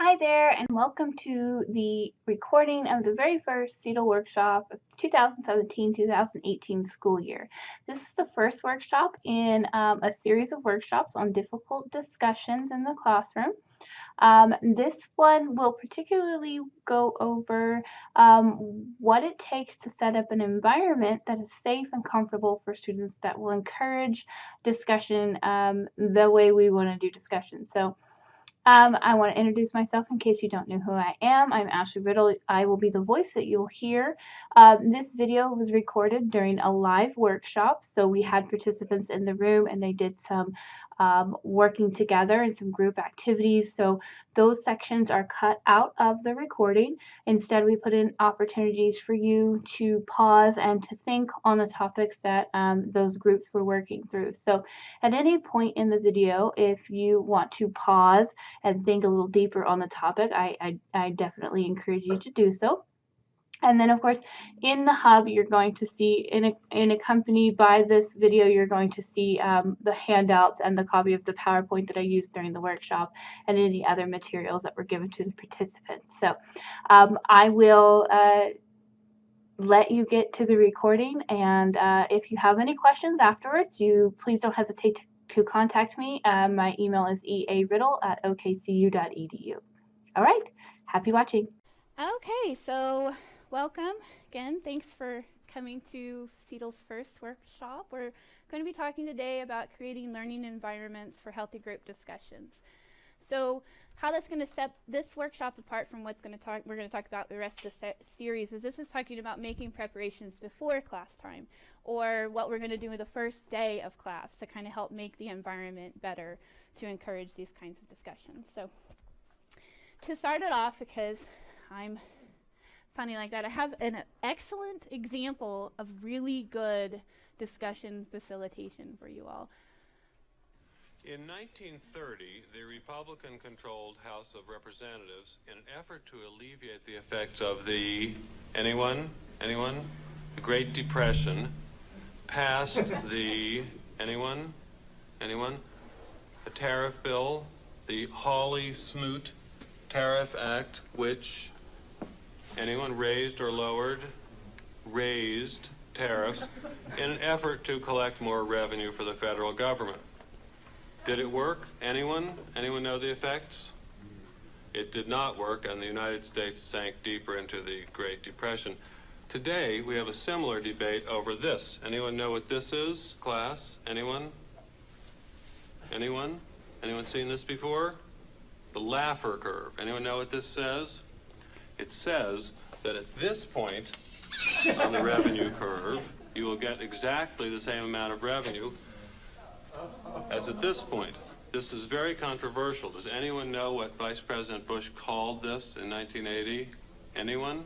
Hi there, and welcome to the recording of the very first CETL workshop of 2017-2018 school year. This is the first workshop in a series of workshops on difficult discussions in the classroom. This one will particularly go over what it takes to set up an environment that is safe and comfortable for students that will encourage discussion the way we want to do discussion. So I want to introduce myself in case you don't know who I am. I'm Ashley Riddle. I will be the voice that you'll hear. This video was recorded during a live workshop, so we had participants in the room and they did some working together and some group activities. So those sections are cut out of the recording. Instead, we put in opportunities for you to pause and to think on the topics that those groups were working through. So at any point in the video, if you want to pause and think a little deeper on the topic, I definitely encourage you to do so. And then, of course, in the hub, you're going to see, in accompanied by this video, you're going to see the handouts and the copy of the PowerPoint that I used during the workshop and any other materials that were given to the participants. So I will let you get to the recording, and if you have any questions afterwards, please don't hesitate to contact me. My email is eariddle@okcu.edu. All right, happy watching. Okay, so welcome again. Thanks for coming to CETL's first workshop. We're going to be talking today about creating learning environments for healthy group discussions. So how that's going to set this workshop apart from we're going to talk about the rest of the series is this is talking about making preparations before class time, or what we're going to do the first day of class to kind of help make the environment better to encourage these kinds of discussions. So to start it off, because I'm funny like that, I have an excellent example of really good discussion facilitation for you all. In 1930, the Republican-controlled House of Representatives, in an effort to alleviate the effects of the Great Depression, passed the a tariff bill, the Hawley-Smoot Tariff Act, which raised or lowered, raised tariffs in an effort to collect more revenue for the federal government. Did it work? Anyone know the effects? It did not work, and the United States sank deeper into the Great Depression. Today, we have a similar debate over this. Anyone know what this is, class? Anyone? Anyone seen this before? The Laffer curve. Anyone know what this says? It says that at this point on the revenue curve, you will get exactly the same amount of revenue as at this point. This is very controversial. Does anyone know what Vice President Bush called this in 1980? Anyone?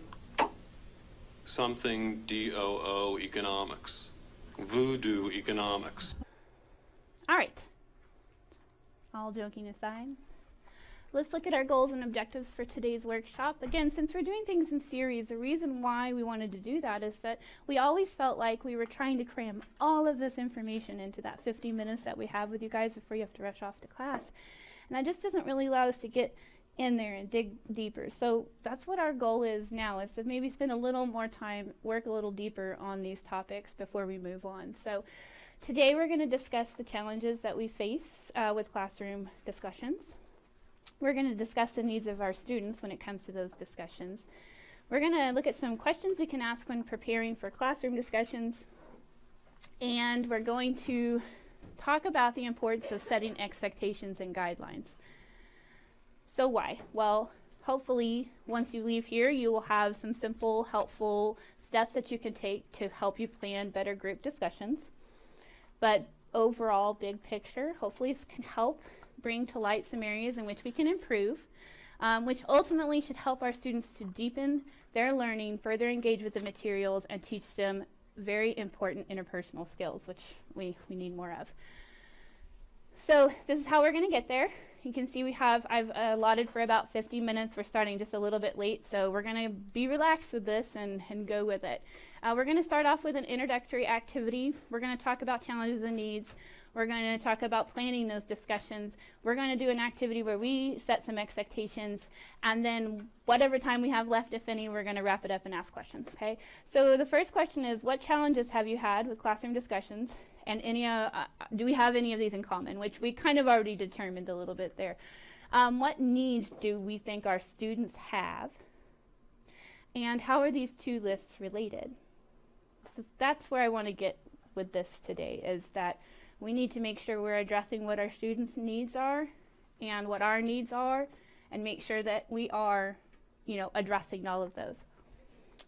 Something DOO economics. Voodoo economics. All right. All joking aside, let's look at our goals and objectives for today's workshop. Again, since we're doing things in series, the reason why we wanted to do that is that we always felt like we were trying to cram all of this information into that 50 minutes that we have with you guys before you have to rush off to class. And that just doesn't really allow us to get in there and dig deeper. So that's what our goal is now, is to maybe spend a little more time, work a little deeper on these topics before we move on. So today we're going to discuss the challenges that we face with classroom discussions. We're going to discuss the needs of our students when it comes to those discussions. We're going to look at some questions we can ask when preparing for classroom discussions. And we're going to talk about the importance of setting expectations and guidelines. So why? Well, hopefully once you leave here, you will have some simple, helpful steps that you can take to help you plan better group discussions. But overall, big picture, hopefully this can help bring to light some areas in which we can improve, which ultimately should help our students to deepen their learning, further engage with the materials, and teach them very important interpersonal skills, which we need more of. So this is how we're going to get there. You can see I've allotted for about 50 minutes. We're starting just a little bit late, so we're going to be relaxed with this and go with it. We're going to start off with an introductory activity. We're going to talk about challenges and needs. We're going to talk about planning those discussions. We're going to do an activity where we set some expectations, and then whatever time we have left, if any, we're going to wrap it up and ask questions, okay? So the first question is, what challenges have you had with classroom discussions? And do we have any of these in common, which we kind of already determined a little bit there. What needs do we think our students have? And how are these two lists related? So that's where I want to get with this today, is that we need to make sure we're addressing what our students' needs are and what our needs are, and make sure that we are, addressing all of those.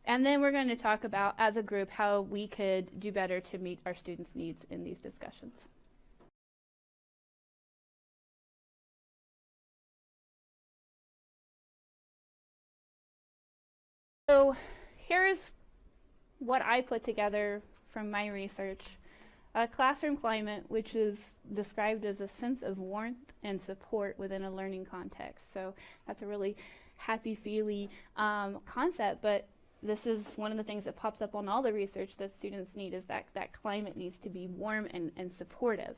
And then we're going to talk about, as a group, how we could do better to meet our students' needs in these discussions. So here's what I put together from my research. A classroom climate which is described as a sense of warmth and support within a learning context. So that's a really happy-feely concept, but this is one of the things that pops up on all the research that students need, is that climate needs to be warm and supportive.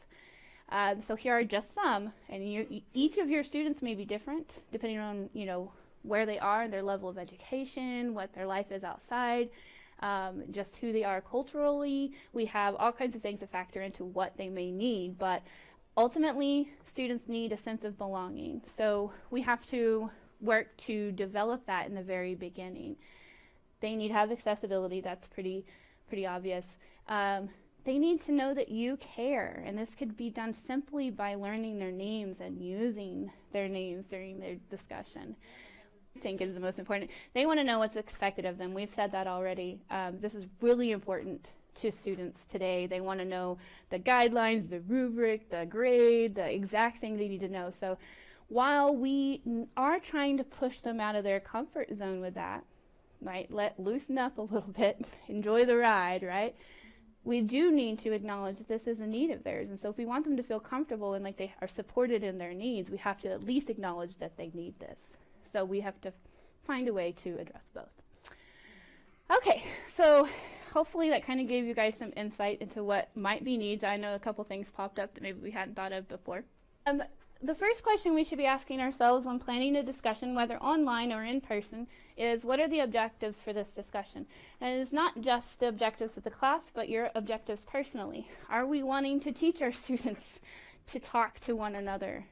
So here are just some, and each of your students may be different depending on where they are, their level of education, what their life is outside, just who they are culturally. We have all kinds of things to factor into what they may need, but ultimately students need a sense of belonging. So we have to work to develop that in the very beginning. They need to have accessibility, that's pretty obvious. They need to know that you care, and this could be done simply by learning their names and using their names during their discussion. I think is the most important. They want to know what's expected of them. We've said that already. This is really important to students today. They want to know the guidelines, the rubric, the grade, the exact thing they need to know. So while we are trying to push them out of their comfort zone with that, right, loosen up a little bit, enjoy the ride, right, we do need to acknowledge that this is a need of theirs. And so if we want them to feel comfortable and like they are supported in their needs, we have to at least acknowledge that they need this. So we have to find a way to address both. Okay, so hopefully that kind of gave you guys some insight into what might be needs. I know a couple things popped up that maybe we hadn't thought of before. The first question we should be asking ourselves when planning a discussion, whether online or in person, is what are the objectives for this discussion? And it's not just the objectives of the class, but your objectives personally. Are we wanting to teach our students to talk to one another?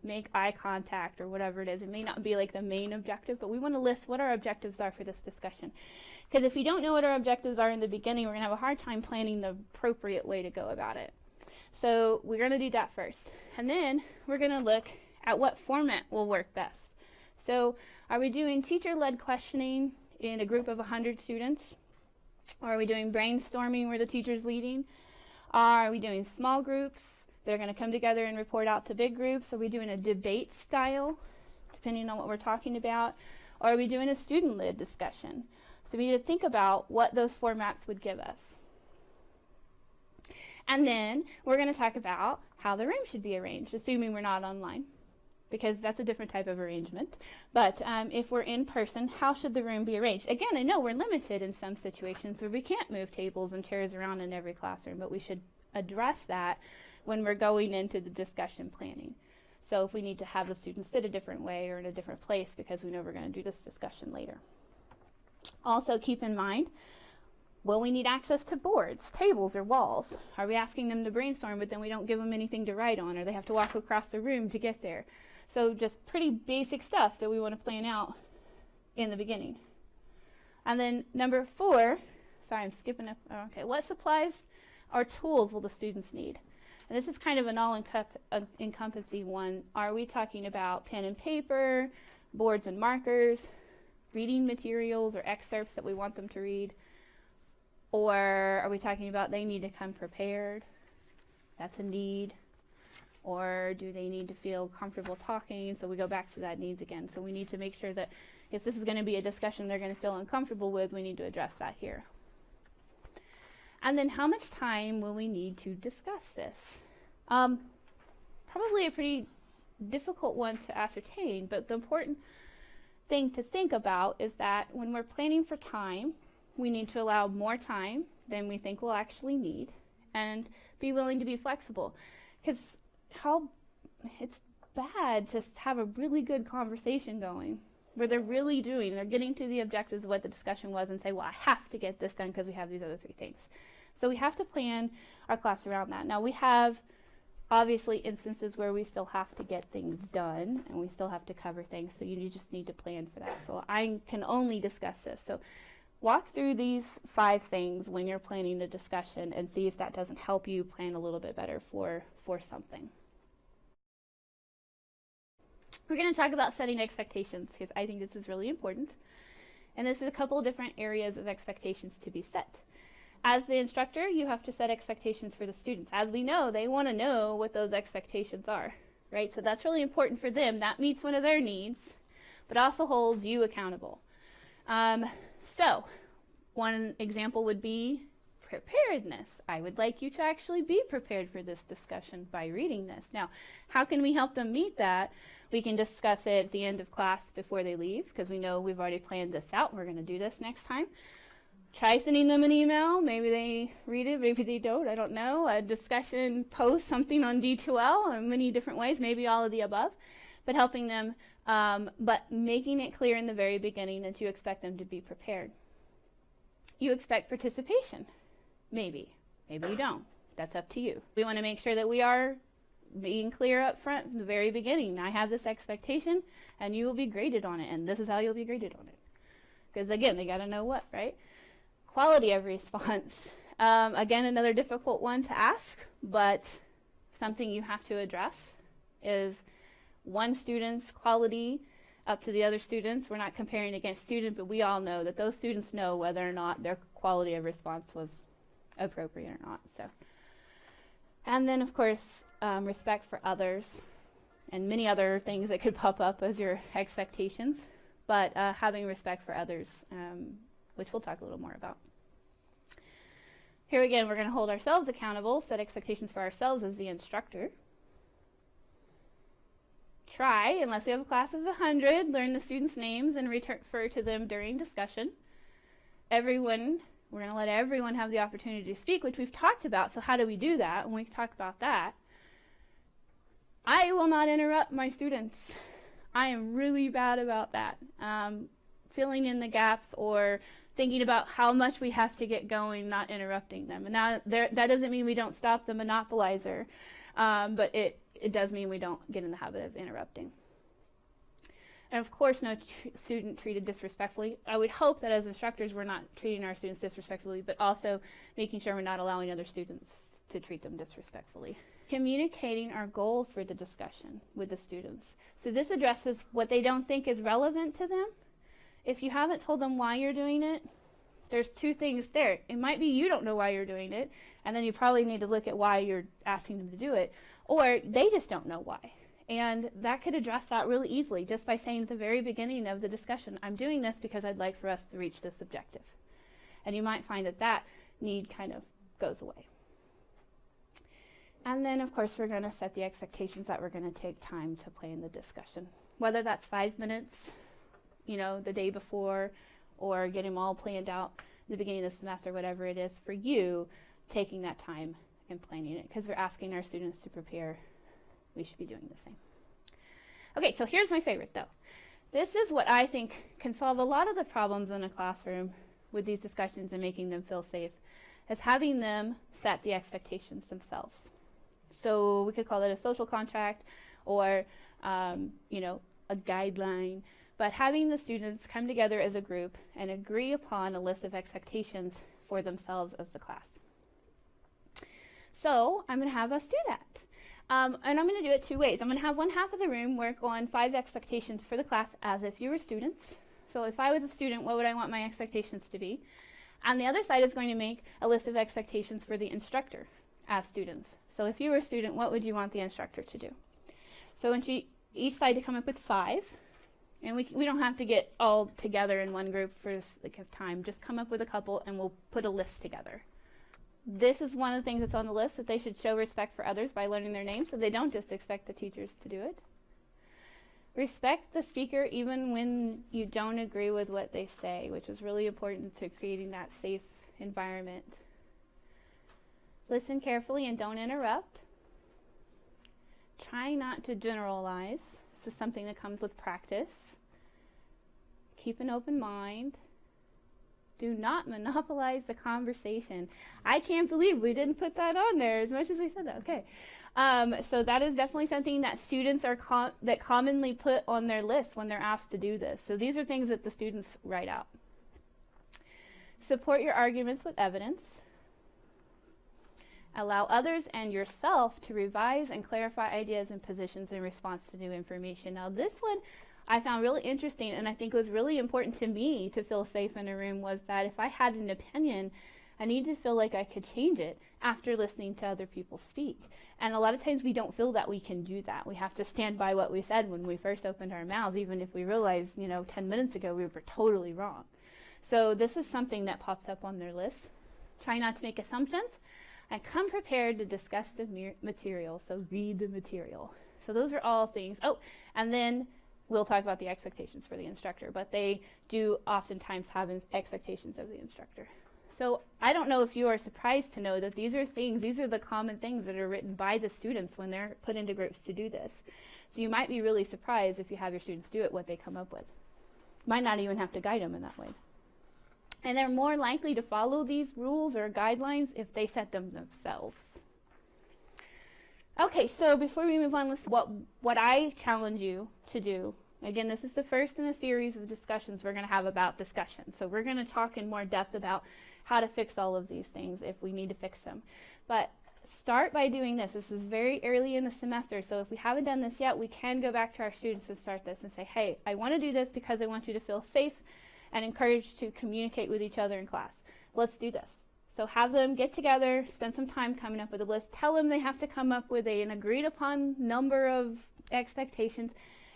Make eye contact or whatever it is. It may not be like the main objective, but we want to list what our objectives are for this discussion. Because if we don't know what our objectives are in the beginning, we're going to have a hard time planning the appropriate way to go about it. So we're going to do that first. And then we're going to look at what format will work best. So are we doing teacher-led questioning in a group of 100 students? Or are we doing brainstorming where the teacher's leading? Are we doing small groups? They're going to come together and report out to big groups. Are we doing a debate style, depending on what we're talking about? Or are we doing a student-led discussion? So we need to think about what those formats would give us. And then we're going to talk about how the room should be arranged, assuming we're not online, because that's a different type of arrangement. But if we're in person, how should the room be arranged? Again, I know we're limited in some situations where we can't move tables and chairs around in every classroom, but we should address that when we're going into the discussion planning. So if we need to have the students sit a different way or in a different place because we know we're going to do this discussion later. Also keep in mind, will we need access to boards, tables, or walls? Are we asking them to brainstorm but then we don't give them anything to write on, or they have to walk across the room to get there? So just pretty basic stuff that we want to plan out in the beginning. And then number 4, sorry I'm skipping up, okay, what supplies or tools will the students need? And this is kind of an all-encompassing one. Are we talking about pen and paper, boards and markers, reading materials or excerpts that we want them to read? Or are we talking about they need to come prepared? That's a need. Or do they need to feel comfortable talking? So we go back to that needs again. So we need to make sure that if this is going to be a discussion they're going to feel uncomfortable with, we need to address that here. And then how much time will we need to discuss this? Probably a pretty difficult one to ascertain, but the important thing to think about is that when we're planning for time, we need to allow more time than we think we'll actually need. and be willing to be flexible. Because it's bad to have a really good conversation going where they're getting to the objectives of what the discussion was and say, well, I have to get this done because we have these other 3 things. So we have to plan our class around that. Now we have obviously instances where we still have to get things done and we still have to cover things, so you just need to plan for that. So I can only discuss this. So walk through these 5 things when you're planning a discussion and see if that doesn't help you plan a little bit better for something. We're going to talk about setting expectations because I think this is really important. And this is a couple of different areas of expectations to be set. As the instructor, you have to set expectations for the students. As we know, they want to know what those expectations are, right? So that's really important for them. That meets one of their needs, but also holds you accountable. So one example would be preparedness. I would like you to actually be prepared for this discussion by reading this. Now, how can we help them meet that? We can discuss it at the end of class before they leave, because we know we've already planned this out. We're going to do this next time. Try sending them an email. Maybe they read it, maybe they don't. I don't know. A discussion post, something on D2L in many different ways, maybe all of the above. But helping them, but making it clear in the very beginning that you expect them to be prepared. You expect participation. Maybe you don't. That's up to you. We want to make sure that we are being clear up front from the very beginning. I have this expectation, and you will be graded on it, and this is how you'll be graded on it. Because again, they got to know what, right? Quality of response. Again, another difficult one to ask, but something you have to address is one student's quality up to the other students. We're not comparing against students, but we all know that those students know whether or not their quality of response was appropriate or not. So, and then of course, respect for others and many other things that could pop up as your expectations, but having respect for others, which we'll talk a little more about. Here again, we're going to hold ourselves accountable, set expectations for ourselves as the instructor. Try, unless we have a class of 100, learn the students' names and refer to them during discussion. Everyone, we're going to let everyone have the opportunity to speak, which we've talked about. So how do we do that? When we talk about that, I will not interrupt my students. I am really bad about that. Filling in the gaps or thinking about how much we have to get going, not interrupting them. And now that doesn't mean we don't stop the monopolizer, but it does mean we don't get in the habit of interrupting. And of course, no student treated disrespectfully. I would hope that as instructors we're not treating our students disrespectfully, but also making sure we're not allowing other students to treat them disrespectfully. Communicating our goals for the discussion with the students. So this addresses what they don't think is relevant to them. If you haven't told them why you're doing it, there's 2 things there. It might be you don't know why you're doing it, and then you probably need to look at why you're asking them to do it, or they just don't know why. And that could address that really easily just by saying at the very beginning of the discussion, I'm doing this because I'd like for us to reach this objective. And you might find that that need kind of goes away. And then, of course, we're going to set the expectations that we're going to take time to plan the discussion. Whether that's 5 minutes, the day before, or get them all planned out at the beginning of the semester, whatever it is for you, taking that time and planning it. Because we're asking our students to prepare, we should be doing the same. Okay, so here's my favorite, though. This is what I think can solve a lot of the problems in a classroom with these discussions and making them feel safe, is having them set the expectations themselves. So we could call it a social contract or, a guideline, but having the students come together as a group and agree upon a list of expectations for themselves as the class. So I'm going to have us do that. And I'm going to do it 2 ways. I'm going to have one half of the room work on 5 expectations for the class as if you were students. So if I was a student, what would I want my expectations to be? And the other side is going to make a list of expectations for the instructor as students. So if you were a student, what would you want the instructor to do? So I want each side to come up with 5. And we don't have to get all together in one group for the sake of time. Just come up with a couple and we'll put a list together. This is one of the things that's on the list, that they should show respect for others by learning their names, so they don't just expect the teachers to do it. Respect the speaker even when you don't agree with what they say, which is really important to creating that safe environment. Listen carefully and don't interrupt. Try not to generalize. This is something that comes with practice. Keep an open mind. Do not monopolize the conversation. I can't believe we didn't put that on there as much as we said that. Okay. So that is definitely something that students are commonly put on their list when they're asked to do this. So these are things that the students write out. Support your arguments with evidence. Allow others and yourself to revise and clarify ideas and positions in response to new information. Now this one I found really interesting, and I think it was really important to me to feel safe in a room, was that if I had an opinion, I needed to feel like I could change it after listening to other people speak. And a lot of times we don't feel that we can do that. We have to stand by what we said when we first opened our mouths, even if we realized, 10 minutes ago we were totally wrong. So this is something that pops up on their list. Try not to make assumptions, and come prepared to discuss the material. So read the material. So those are all things. Oh, and then we'll talk about the expectations for the instructor, but they do oftentimes have expectations of the instructor. So I don't know if you are surprised to know that these are the common things that are written by the students when they're put into groups to do this. So you might be really surprised if you have your students do it, what they come up with. Might not even have to guide them in that way. And they're more likely to follow these rules or guidelines if they set them themselves. Okay, so before we move on, what I challenge you to do. Again, this is the first in a series of discussions we're going to have about discussion. So we're going to talk in more depth about how to fix all of these things if we need to fix them. But start by doing this. This is very early in the semester, so if we haven't done this yet, we can go back to our students and start this and say, hey, I want to do this because I want you to feel safe and encouraged to communicate with each other in class. Let's do this. So have them get together, spend some time coming up with a list. Tell them they have to come up with an agreed upon number of expectations,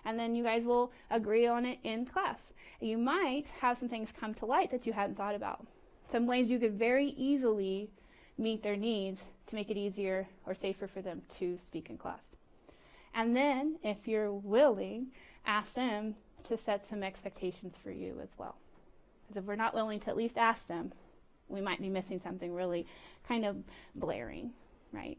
and then you guys will agree on it in class. You might have some things come to light that you hadn't thought about. Some ways you could very easily meet their needs to make it easier or safer for them to speak in class. And then, if you're willing, ask them to set some expectations for you as well. Because if we're not willing to at least ask them, we might be missing something really kind of blaring, right?